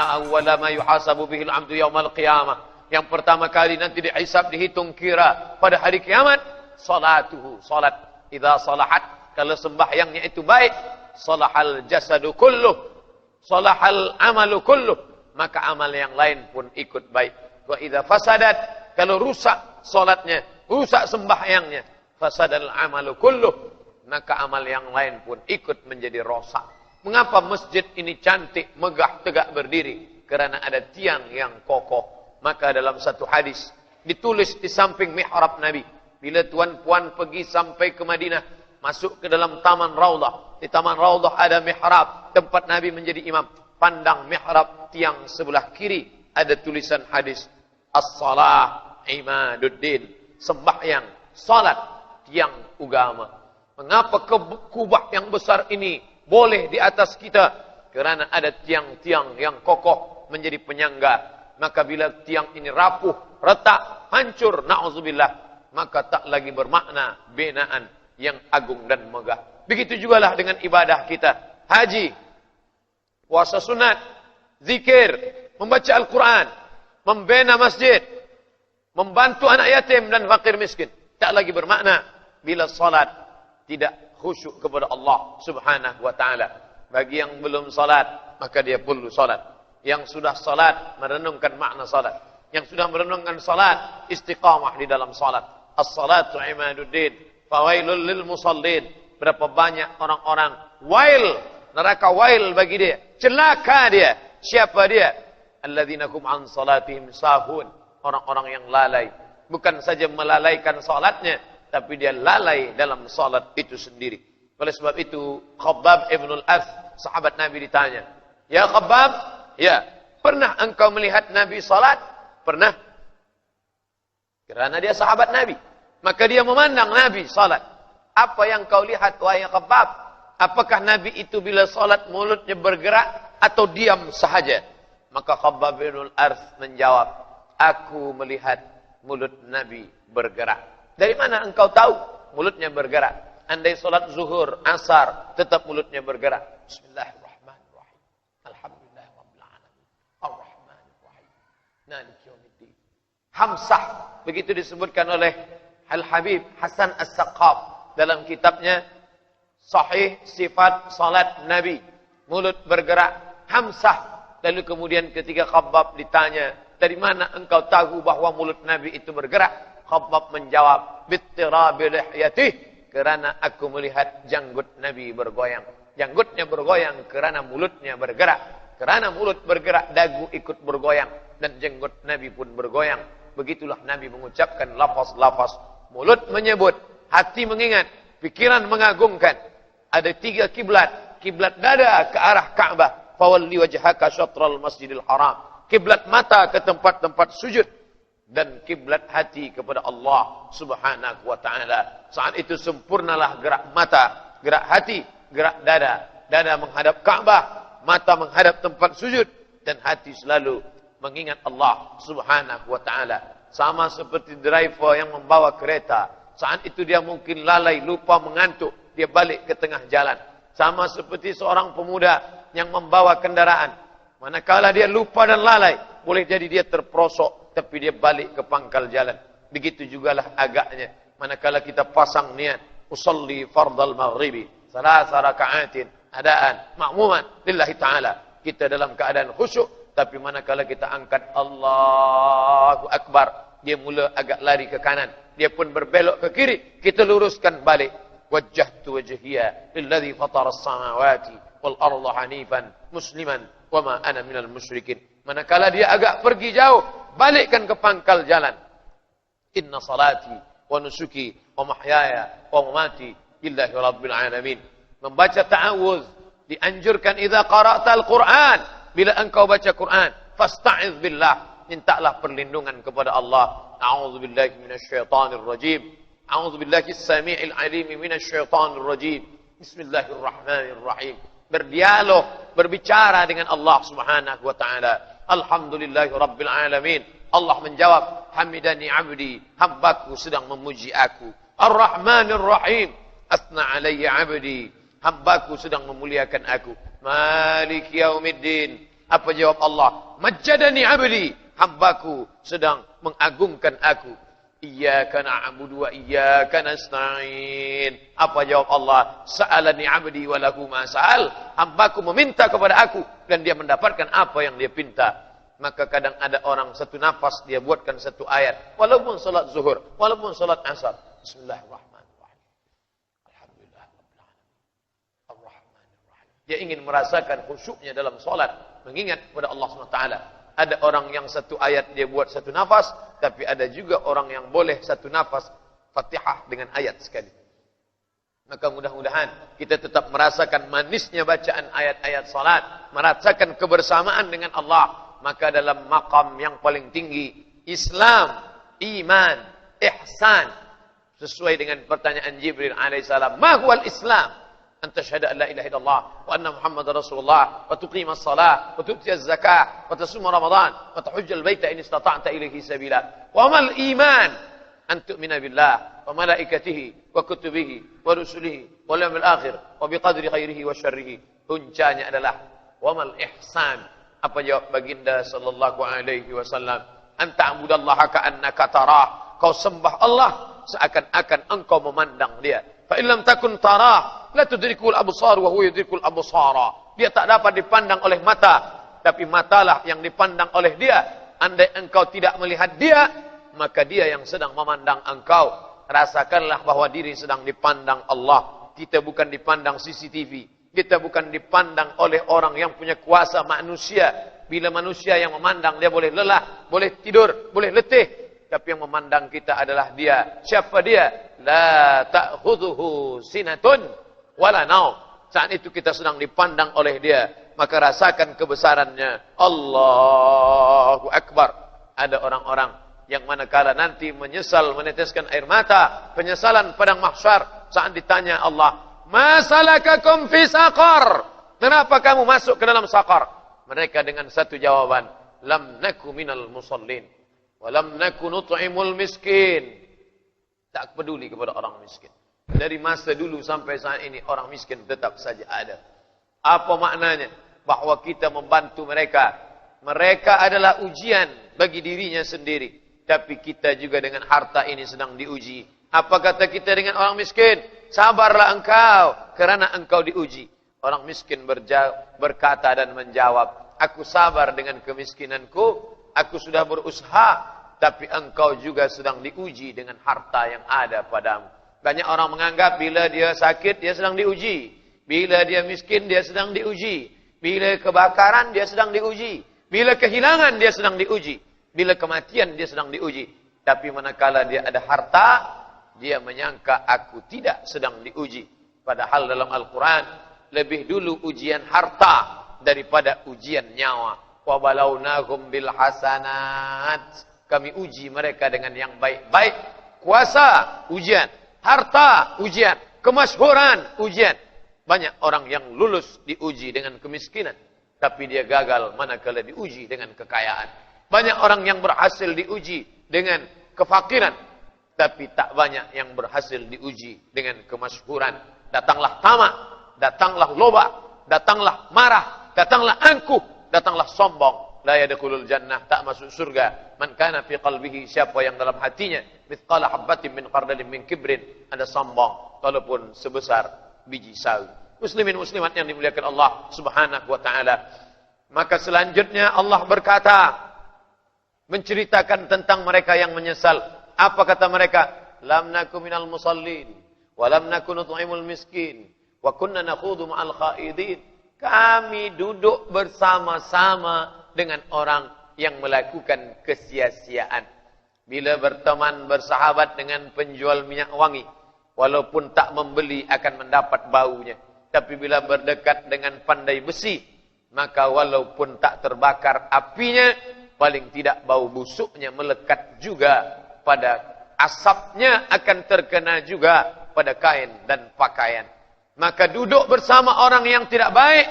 Inna awwala ma yuhasabu bihil 'abdu yaumal qiyamah. Yang pertama kali nanti dihisab, dihitung kira pada hari kiamat, salatuhu, salat. Idza salahat, kalau sembahyangnya itu baik, salahal jasadu kulluh, salahal amalu kulluh, maka amal yang lain pun ikut baik. Wa idza fasadat, kalau rusak salatnya, rusak sembahyangnya, fasadal amalu kulluh, maka amal yang lain pun ikut menjadi rosak. Mengapa masjid ini cantik, megah, tegak berdiri? Karena ada tiang yang kokoh. Maka dalam satu hadis ditulis di samping mihrab Nabi, bila tuan-puan pergi sampai ke Madinah, masuk ke dalam taman Raudhah. Di taman Raudhah ada mihrab, tempat Nabi menjadi imam. Pandang mihrab tiang sebelah kiri, ada tulisan hadis, as-salah imaduddin, sembahyang, salat, tiang agama. Mengapa kubah yang besar ini boleh di atas kita? Kerana ada tiang-tiang yang kokoh menjadi penyangga. Maka bila tiang ini rapuh, retak, hancur, na'udzubillah, maka tak lagi bermakna binaan yang agung dan megah. Begitu jugalah dengan ibadah kita. Haji, puasa sunat, zikir, membaca Al-Quran, membina masjid, membantu anak yatim dan fakir miskin. Tak lagi bermakna bila salat tidak khusyuk kepada Allah Subhanahu wa taala. Bagi yang belum salat, maka dia perlu salat. Yang sudah salat, merenungkan makna salat. Yang sudah merenungkan salat, istiqamah di dalam salat. As-salatu imaduddin, fawailul lil musallin. Berapa banyak orang-orang wail, neraka wail bagi dia, celaka dia. Siapa dia? Alladzina hum an salatihim sahun. Orang-orang yang lalai. Bukan saja melalaikan salatnya, tapi dia lalai dalam salat itu sendiri. Oleh sebab itu, Khabbab ibn al-Ath, sahabat Nabi ditanya, "Ya Khabbab, ya, pernah engkau melihat Nabi salat?" Pernah. Kerana dia sahabat Nabi, maka dia memandang Nabi salat. Apa yang kau lihat, wahai Khabbab? Apakah Nabi itu bila salat mulutnya bergerak atau diam sahaja? Maka Khabbab ibn al-Ath menjawab, "Aku melihat mulut Nabi bergerak." Dari mana engkau tahu mulutnya bergerak? Andai solat zuhur, asar, tetap mulutnya bergerak. Bismillahirrahmanirrahim. Alhamdulillahirabbil alamin. Arrahmanirrahim. Maliki yaumiddin. Hamsah, begitu disebutkan oleh Al-Habib Hasan As-Saqqaf dalam kitabnya Sahih Sifat Salat Nabi. Mulut bergerak, hamsah. Lalu kemudian ketika Khabbab ditanya, "Dari mana engkau tahu bahwa mulut Nabi itu bergerak?" Khabbab menjawab, "Bittirabi lihyatih, kerana aku melihat janggut Nabi bergoyang." Janggutnya bergoyang kerana mulutnya bergerak. Kerana mulut bergerak, dagu ikut bergoyang dan janggut Nabi pun bergoyang. Begitulah Nabi mengucapkan lafaz-lafaz. Mulut menyebut, hati mengingat, pikiran mengagungkan. Ada 3 kiblat. Kiblat dada ke arah Ka'bah, fawalli wajhaka syatral Masjidil Haram. Kiblat mata ke tempat-tempat sujud. Dan kiblat hati kepada Allah Subhanahu wa ta'ala. Saat itu sempurnalah gerak mata, gerak hati, gerak dada. Dada menghadap Ka'bah, mata menghadap tempat sujud, dan hati selalu mengingat Allah Subhanahu wa ta'ala. Sama seperti driver yang membawa kereta. Saat itu dia mungkin lalai, lupa, mengantuk, dia balik ke tengah jalan. Sama seperti seorang pemuda yang membawa kendaraan. Manakala dia lupa dan lalai, boleh jadi dia terperosok, tapi dia balik ke pangkal jalan. Begitu jugalah agaknya. Manakala kita pasang niat, usalli fardal maghribi, salasa raka'atin, adaan, ma'muman, lillahi ta'ala. Kita dalam keadaan khusyuk, tapi manakala kita angkat Allahu Akbar, dia mula agak lari ke kanan. Dia pun berbelok ke kiri, kita luruskan balik. Wajjahtu wajhiya lilladhi fatara as-samawati wal arda hanifan musliman wa ma ana minal musyrikin. Manakala dia agak pergi jauh, balikkan ke pangkal jalan. Inna salati wa nusuki wa mahyaya wa mamati lillahi rabbil alamin. Membaca ta'awuz dianjurkan idza qara'tal Qur'an. Bila engkau baca Quran, fasta'iz billah, mintalah perlindungan kepada Allah. A'udzu billahi minasyaitonir rajim. A'udzu billahi as-sami'il 'alim minasyaitonir rajim. Bismillahirrahmanirrahim. Berdialog, berbicara dengan Allah Subhanahu wa taala. Alhamdulillahi rabbil alamin. Allah menjawab, hamidani 'abdi, hambaku sedang memuji aku. Ar-Rahmanir Rahim, asna alayya 'abdi, hambaku sedang memuliakan aku. Maliki yaumiddin, Apa jawab Allah? Majjadani abdi, hambaku sedang mengagungkan aku. Iyyaka na'budu wa iyyaka nasta'in. Apa jawab Allah? Sa'alani abdi wa lahu ma sa'al. Hambaku meminta kepada aku dan dia mendapatkan apa yang dia pinta. Maka kadang ada orang satu nafas dia buatkan satu ayat, walaupun salat zuhur, walaupun salat asar. Bismillahirrahmanirrahim. Alhamdulillah rabbil alamin. Arrahmanirrahim. Dia ingin merasakan khusyuknya dalam salat, mengingat kepada Allah SWT. Ada orang yang satu ayat dia buat satu nafas, tapi ada juga orang yang boleh satu nafas Fatihah dengan ayat sekali. Maka mudah-mudahan kita tetap merasakan manisnya bacaan ayat-ayat salat, merasakan kebersamaan dengan Allah. Maka dalam maqam yang paling tinggi, Islam, iman, ihsan, sesuai dengan pertanyaan Jibril alaihissalam, ma huwal Islam? Anta syahada an la ilaha illallah wa anna Muhammadar Rasulullah wa tuqimas salah wa tu'tiyaz zakah wa tasuma Ramadan wa tahujjal baita in istata'ta ilaihi sabila. Wa mal iman? An tu'mina billah wa malaikatihi wa kutubihi wa rusulihi wal yawmil akhir wa biqadri khairihi wa syarrihi. Puncanya adalah wa mal ihsan? Apa jawab baginda sallallahu alaihi wasallam? Anta abudallaha ka'annaka tarah. Kau sembah Allah seakan-akan engkau memandang dia. Fa illam takun tarah la tudrikul absar wa huwa yudrikul absara. Dia tak dapat dipandang oleh mata, tapi matalah yang dipandang oleh dia. Andai engkau tidak melihat dia, maka dia yang sedang memandang engkau. Rasakanlah bahwa diri sedang dipandang Allah. Kita bukan dipandang CCTV. Kita bukan dipandang oleh orang yang punya kuasa manusia. Bila manusia yang memandang, dia boleh lelah, boleh tidur, boleh letih. Tapi yang memandang kita adalah dia. Siapa dia? La ta'khudhuhu sinatun wala naum. Saat itu kita sedang dipandang oleh dia. Maka rasakan kebesarannya. Allahu Akbar. Ada orang-orang yang manakala nanti menyesal, meneteskan air mata, penyesalan padang mahsyar saat ditanya Allah, masalakakum fi saqar? Kenapa kamu masuk ke dalam saqar? Mereka dengan satu jawaban, lam naku minal musallin wa lam naku nut'imul miskin. Tak peduli kepada orang miskin. Dari masa dulu sampai saat ini orang miskin tetap saja ada. Apa maknanya? Bahwa kita membantu mereka. Mereka adalah ujian bagi dirinya sendiri. Tapi kita juga dengan harta ini sedang diuji. Apa kata kita dengan orang miskin? Sabarlah engkau, kerana engkau diuji. Orang miskin berkata dan menjawab, aku sabar dengan kemiskinanku, aku sudah berusaha, tapi engkau juga sedang diuji dengan harta yang ada padamu. Banyak orang menganggap bila dia sakit, dia sedang diuji. Bila dia miskin, dia sedang diuji. Bila kebakaran, dia sedang diuji. Bila kehilangan, dia sedang diuji. Bila kematian, dia sedang diuji. Tapi manakala dia ada harta, dia menyangka aku tidak sedang diuji. Padahal dalam Al-Quran, lebih dulu ujian harta daripada ujian nyawa. Wa balawnahum bil hasanat. Kami uji mereka dengan yang baik-baik. Kuasa, ujian. Harta, ujian. Kemasyhuran, ujian. Banyak orang yang lulus diuji dengan kemiskinan. Tapi dia gagal manakala diuji dengan kekayaan. Banyak orang yang berhasil diuji dengan kefakiran. Tapi tak banyak yang berhasil diuji dengan kemasyhuran. Datanglah tamak, datanglah loba, datanglah marah, datanglah angkuh, datanglah sombong. La yadkhulul jannah, tak masuk surga. Man kana fi qalbihi, siapa yang dalam hatinya mithqala habbatin min khardalin min kibrin, ada sombong walaupun sebesar biji sawi. Muslimin muslimat yang dimuliakan Allah Subhanahu wa taala. Maka selanjutnya Allah berkata, menceritakan tentang mereka yang menyesal. Apa kata mereka? Lam naku minal musallin wa lam naku nut'imul miskin wa kunna nakhudhu ma'al khaidin. Kami duduk bersama-sama dengan orang yang melakukan kesia-siaan. Bila berteman bersahabat dengan penjual minyak wangi, walaupun tak membeli akan mendapat baunya. Tapi bila berdekat dengan pandai besi, maka walaupun tak terbakar apinya, paling tidak bau busuknya melekat juga pada asapnya, akan terkena juga pada kain dan pakaian. Maka duduk bersama orang yang tidak baik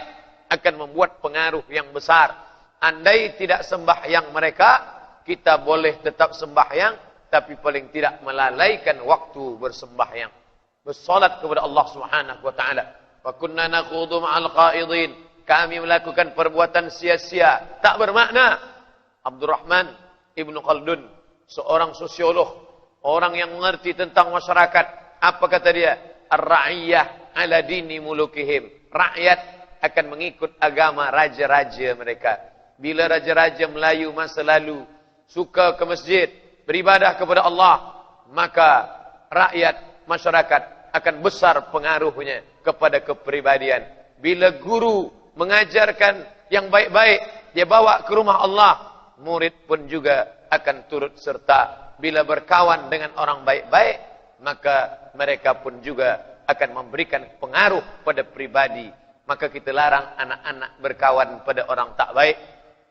akan membuat pengaruh yang besar. Andai tidak sembahyang mereka, kita boleh tetap sembahyang, tapi paling tidak melalaikan waktu bersembahyang. Bersolat kepada Allah Subhanahu wa taala. Wa kunna nakhudhu ma'al qaidin. kami melakukan perbuatan sia-sia, tak bermakna. Abdurrahman Ibnu Khaldun, seorang sosiolog, orang yang mengerti tentang masyarakat, apa kata dia? Ar-ra'iyah ala dini mulukihim. Rakyat akan mengikut agama raja-raja mereka. Bila raja-raja Melayu masa lalu suka ke masjid, beribadah kepada Allah, maka rakyat, masyarakat akan besar pengaruhnya kepada kepribadian. Bila guru mengajarkan yang baik-baik, dia bawa ke rumah Allah, murid pun juga akan turut serta. Bila berkawan dengan orang baik-baik, maka mereka pun juga akan memberikan pengaruh pada pribadi. Maka kita larang anak-anak berkawan pada orang tak baik.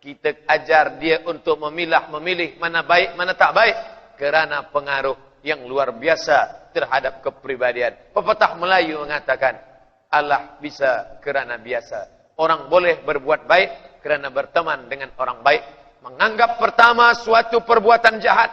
Kita ajar dia untuk memilih mana baik, mana tak baik. Kerana pengaruh yang luar biasa terhadap kepribadian. Pepatah Melayu mengatakan, Allah bisa kerana biasa. Orang boleh berbuat baik kerana berteman dengan orang baik. Menganggap pertama suatu perbuatan jahat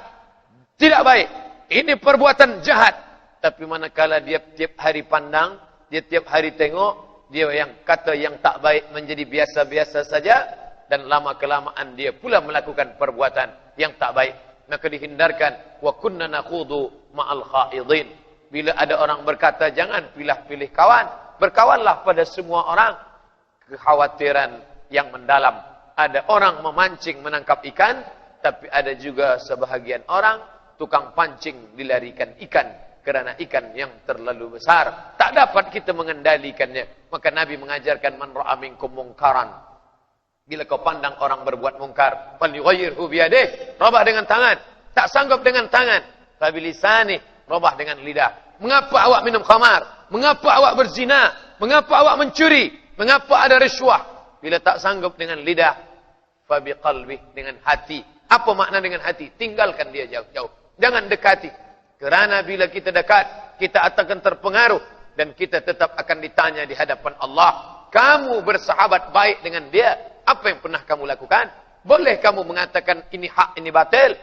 tidak baik. Ini perbuatan jahat. Tapi manakala dia tiap hari pandang, dia tiap hari tengok, dia yang kata yang tak baik menjadi biasa-biasa saja, dan lama-kelamaan dia pula melakukan perbuatan yang tak baik. Maka dihindarkan, wa kunna nakhudu ma'al khaidin. Bila ada orang berkata jangan pilih-pilih kawan, berkawanlah pada semua orang. Kekhawatiran yang mendalam. Ada orang memancing menangkap ikan, tapi ada juga sebahagian orang tukang pancing dilarikan ikan. Kerana ikan yang terlalu besar, tak dapat kita mengendalikannya. Maka Nabi mengajarkan, man ra'a minkum mungkaran. Bila kau pandang orang berbuat mungkar, falyughayyirhu biyadihi, rubah dengan tangan. Tak sanggup dengan tangan, fabilisani, rubah dengan lidah. Mengapa awak minum khamar? Mengapa awak berzina? Mengapa awak mencuri? Mengapa ada risuah? Bila tak sanggup dengan lidah, fabiqalbi, dengan hati. Apa makna dengan hati? Tinggalkan dia jauh-jauh. Jangan dekati. Kerana bila kita dekat, kita akan terpengaruh. Dan kita tetap akan ditanya di hadapan Allah. Kamu bersahabat baik dengan dia, apa yang pernah kamu lakukan? Boleh kamu mengatakan ini hak, ini batil?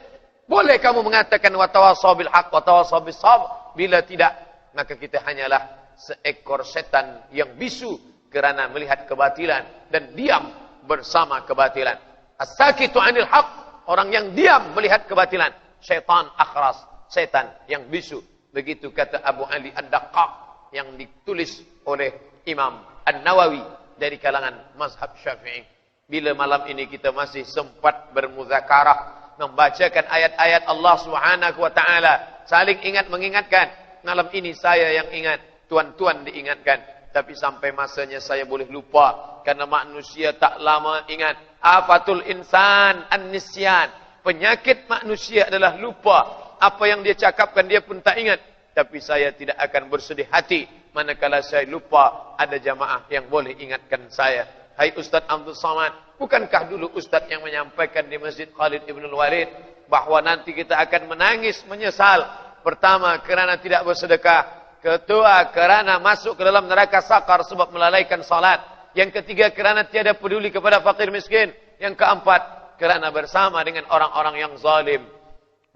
Boleh kamu mengatakan watawasaw bil haq, watawasaw bis sabr? Bila tidak, maka kita hanyalah seekor setan yang bisu kerana melihat kebatilan dan diam bersama kebatilan. As-sakitu 'anil haq, orang yang diam melihat kebatilan. Syaitan akhras, setan yang bisu. Begitu kata Abu Ali Ad-Daqqaq yang ditulis oleh Imam An-Nawawi dari kalangan mazhab Syafi'i. Bila malam ini kita masih sempat bermuzakarah, membacakan ayat-ayat Allah Subhanahu wa taala, saling ingat mengingatkan. Malam ini saya yang ingat, tuan-tuan diingatkan, tapi sampai masanya saya boleh lupa karena manusia tak lama ingat. Afatul insan an-nisyan. Penyakit manusia adalah lupa. Apa yang dia cakapkan dia pun tak ingat. Tapi saya tidak akan bersedih hati manakala saya lupa ada jamaah yang boleh ingatkan saya. Hai Ustaz Abdul Samad, bukankah dulu Ustaz yang menyampaikan di Masjid Khalid Ibn Walid bahawa nanti kita akan menangis menyesal. Pertama, kerana tidak bersedekah. Kedua, kerana masuk ke dalam neraka sakar sebab melalaikan salat. Yang ketiga, kerana tiada peduli kepada fakir miskin. Yang keempat, kerana bersama dengan orang-orang yang zalim.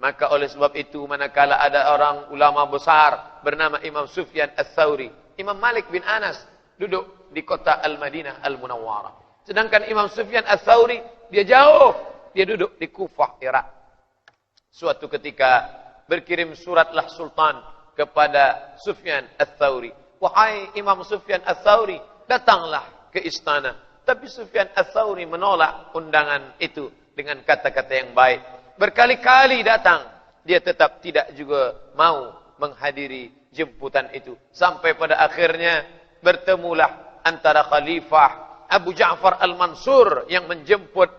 Maka oleh sebab itu, manakala ada orang ulama besar bernama Imam Sufyan Ats-Tsauri, Imam Malik bin Anas duduk di kota Al-Madinah Al-Munawwarah. Sedangkan Imam Sufyan Ats-Tsauri dia jauh, dia duduk di Kufah, Irak. Suatu ketika berkirim suratlah sultan kepada Sufyan Ats-Tsauri. Wahai Imam Sufyan Ats-Tsauri, datanglah ke istana. Tapi Sufyan Ats-Tsauri menolak undangan itu dengan kata-kata yang baik. Berkali-kali datang, dia tetap tidak juga mau menghadiri jemputan itu. Sampai pada akhirnya bertemulah antara Khalifah Abu Ja'far Al-Mansur yang menjemput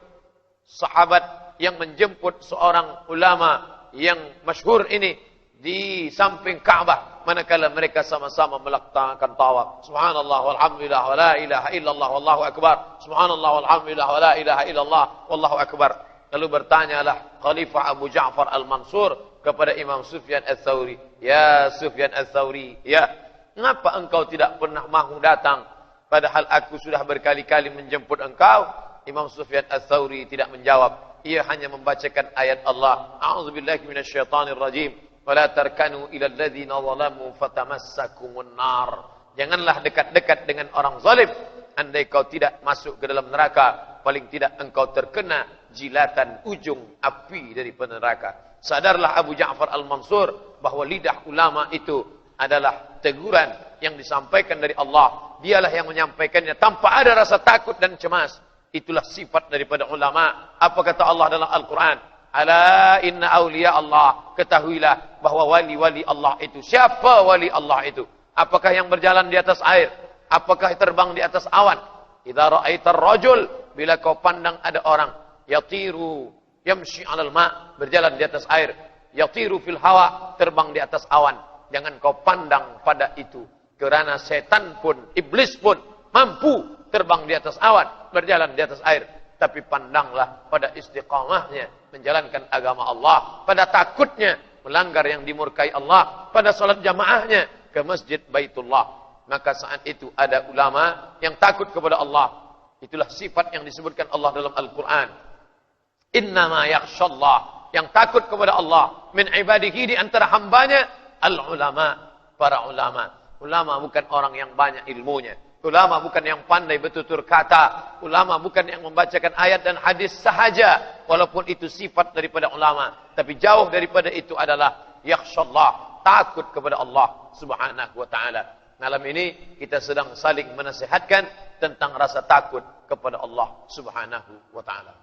sahabat, yang menjemput seorang ulama yang masyhur ini di samping Ka'bah. Manakala mereka sama-sama melaksanakan tawaf. Subhanallah walhamdulillah wa la ilaha illallah wallahu akbar. Subhanallah walhamdulillah wa la ilaha illallah wallahu akbar. Lalu bertanyalah Khalifah Abu Ja'far Al-Mansur kepada Imam Sufyan Ats-Tsauri. Ya Sufyan Ats-Tsauri, ya, mengapa engkau tidak pernah mahu datang? Padahal aku sudah berkali-kali menjemput engkau. Imam Sufyan Ats-Tsauri tidak menjawab. Ia hanya membacakan ayat Allah. A'udzubillahi minasyaitonir rajim. Wala tarkanu ilal ladzina zalamu fatamassakumun nar. Janganlah dekat-dekat dengan orang zalim, andai kau tidak masuk ke dalam neraka, paling tidak engkau terkena jilatan ujung api dari neraka. Sadarlah Abu Ja'far Al-Mansur bahwa lidah ulama itu adalah teguran yang disampaikan dari Allah. Dialah yang menyampaikannya tanpa ada rasa takut dan cemas. Itulah sifat daripada ulama. Apa kata Allah dalam Al-Quran? Ala inna awliya Allah. Ketahuilah bahwa wali-wali Allah itu. Siapa wali Allah itu? Apakah yang berjalan di atas air? Apakah terbang di atas awan? Idza ra'aitar rajul, bila kau pandang ada orang yatiru yamshi 'alal ma', berjalan di atas air, yatiru fil hawa, terbang di atas awan. Jangan kau pandang pada itu, karena setan pun, iblis pun mampu terbang di atas awan, berjalan di atas air. Tapi pandanglah pada istiqamahnya menjalankan agama Allah, pada takutnya melanggar yang dimurkai Allah, pada salat jamaahnya ke masjid Baitullah. Maka saat itu ada ulama yang takut kepada Allah. Itulah sifat yang disebutkan Allah dalam Al-Quran. Innama yakhshallah, yang takut kepada Allah min ibadihi, di antara hambanya, al-ulama, para ulama. Ulama bukan orang yang banyak ilmunya. Ulama bukan yang pandai bertutur kata. Ulama bukan yang membacakan ayat dan hadis sahaja, walaupun itu sifat daripada ulama. Tapi jauh daripada itu adalah yakhshallah, takut kepada Allah Subhanahu wa ta'ala. Malam ini kita sedang saling menasihatkan tentang rasa takut kepada Allah Subhanahu wa ta'ala.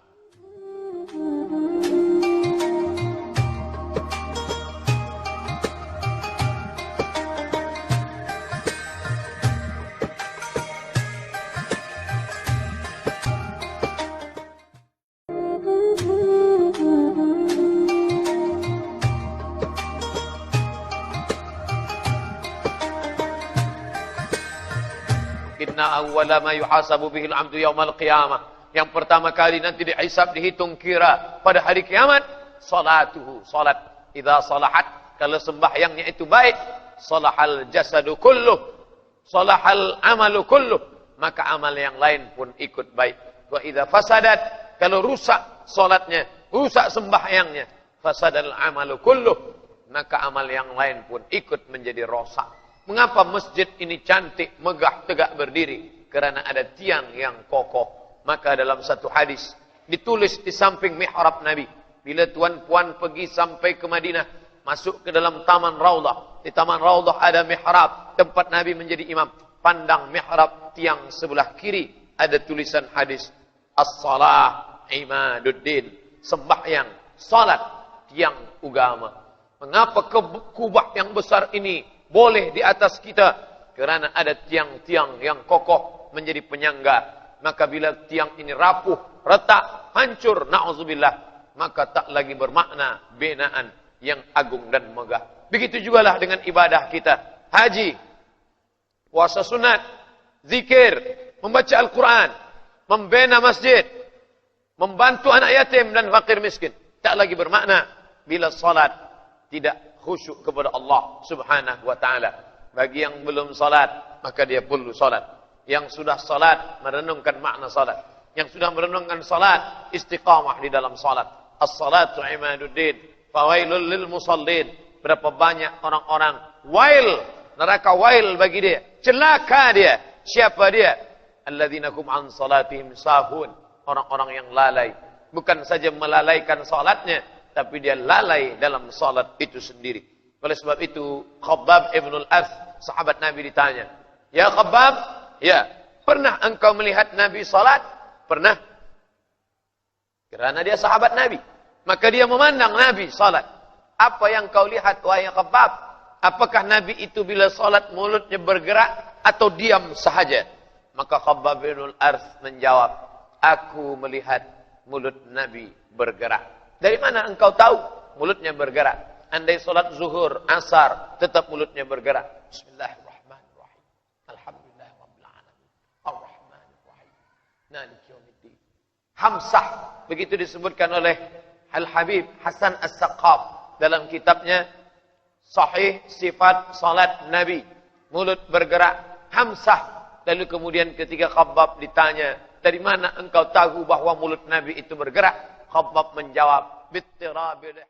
Inna awwala ma yuhasabu bihil 'abdu yaumal qiyamah. Yang pertama kali nanti dihisab, dihitung kira pada hari kiamat, salatuhu, salat. Idza salahat, kalau sembahyangnya itu baik, salahal jasadu kulluh, salahal amalu kulluh, maka amal yang lain pun ikut baik. Wa idza fasadat, kalau rusak salatnya, rusak sembahyangnya, fasadal amalu kulluh, maka amal yang lain pun ikut menjadi rosak. Mengapa masjid ini cantik, megah, tegak berdiri? Karena ada tiang yang kokoh. Maka dalam satu hadis ditulis di samping mihrab Nabi, bila tuan-puan pergi sampai ke Madinah, masuk ke dalam taman Raudah. Di taman Raudah ada mihrab, tempat Nabi menjadi imam. Pandang mihrab tiang sebelah kiri, ada tulisan hadis, as-salah imaduddin, sembahyang, salat, tiang agama. Mengapa kubah yang besar ini boleh di atas kita? Karena ada tiang-tiang yang kokoh menjadi penyangga. Maka bila tiang ini rapuh, retak, hancur, na'udzubillah, maka tak lagi bermakna binaan yang agung dan megah. Begitu jugalah dengan ibadah kita. Haji, puasa sunat, zikir, membaca Al-Quran, membina masjid, membantu anak yatim dan fakir miskin. Tak lagi bermakna bila salat tidak khusyuk kepada Allah Subhanahu wa ta'ala. Bagi yang belum salat, maka dia perlu salat. Yang sudah salat, merenungkan makna salat. Yang sudah merenungkan salat, istiqamah di dalam salat. As-salatu imaduddin, fawailul lil musallin. Berapa banyak orang-orang wail, neraka wail bagi dia, celaka dia. Siapa dia? Alladzina hum an salatihim sahun, orang-orang yang lalai. Bukan saja melalaikan salatnya, tapi dia lalai dalam salat itu sendiri. Oleh sebab itu, Khabbab ibn al-Arth, sahabat Nabi, ditanya, "Ya Khabbab, ya, pernah engkau melihat Nabi salat?" Pernah. Karena dia sahabat Nabi, maka dia memandang Nabi salat. Apa yang kau lihat, wahai Khabbab? Apakah Nabi itu bila salat mulutnya bergerak atau diam sahaja? Maka Khabbab ibn al-Arth menjawab, "Aku melihat mulut Nabi bergerak." Dari mana engkau tahu mulutnya bergerak? Andai solat zuhur, asar, tetap mulutnya bergerak. Bismillahirrahmanirrahim. Alhamdulillahirabbil alamin. Arrahmanirrahim. Maliki yaumiddin. Hamsah, begitu disebutkan oleh Al-Habib Hasan As-Saqqaf dalam kitabnya Sahih Sifat Salat Nabi. Mulut bergerak, hamsah. Lalu kemudian ketika Khabbab ditanya, "Dari mana engkau tahu bahwa mulut Nabi itu bergerak?" Khabbab menjawab, "Bittirabil